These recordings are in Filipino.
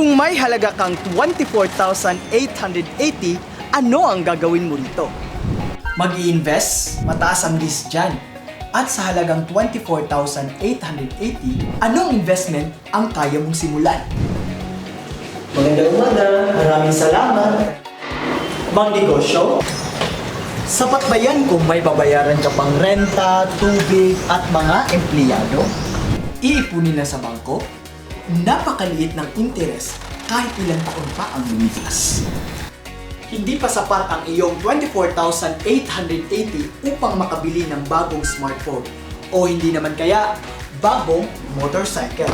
Kung may halaga kang 24,880, ano ang gagawin mo rito? Mag-i-invest? Mataas ang risk dyan. At sa halagang 24,880, anong investment ang kaya mong simulan? Magandang umaga, maraming salamat. Magnegosyo? Sapat ba yan kung may babayaran ka pang renta, tubig at mga empleyado? Iipunin na sa bangko? Napakaliit ng interes kahit ilang taon pa ang lumipas. Hindi pa sapat ang iyong 24,880 upang makabili ng bagong smartphone o hindi naman kaya bagong motorcycle.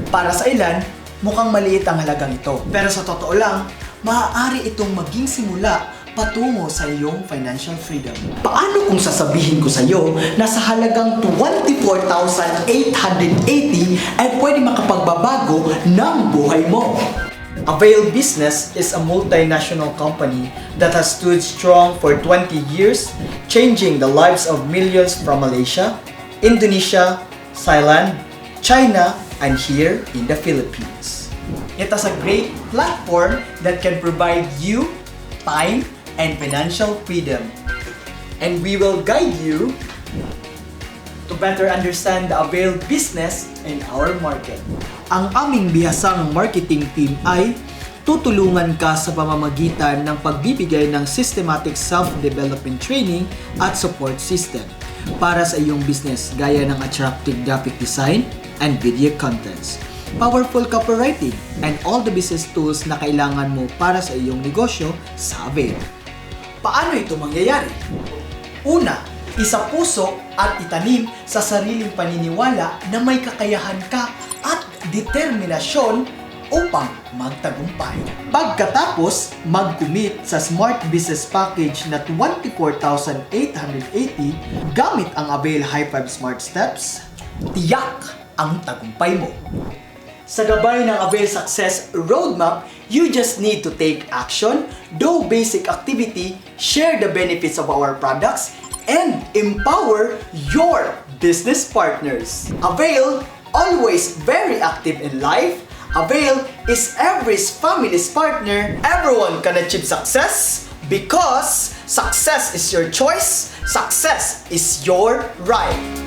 Para sa ilan, mukhang maliit ang halagang ito. Pero sa totoo lang, maaari itong maging simula patungo sa iyong financial freedom. Paano kung sasabihin ko sa iyo na sa halagang 24,880 ay pwede makapagbabago ng buhay mo? Avail Business is a multinational company that has stood strong for 20 years, changing the lives of millions from Malaysia, Indonesia, Thailand, China, and here in the Philippines. It has a great platform that can provide you time and financial freedom. And we will guide you to better understand the Avail business in our market. Ang aming bihasang marketing team ay tutulungan ka sa pamamagitan ng pagbibigay ng systematic self-development training at support system para sa iyong business gaya ng attractive graphic design and video contents, powerful copywriting, and all the business tools na kailangan mo para sa iyong negosyo sa Avail. Paano ito mangyayari? Una, isapuso at itanim sa sariling paniniwala na may kakayahan ka at determinasyon upang magtagumpay. Pagkatapos, mag-commit sa Smart Business Package na 24,880 gamit ang Avail High 5 Smart Steps, tiyak ang tagumpay mo. Sa gabay ng Avail Success Roadmap, you just need to take action, do basic activity, share the benefits of our products, and empower your business partners. Avail, always very active in life. Avail is every family's partner. Everyone can achieve success because success is your choice. Success is your right.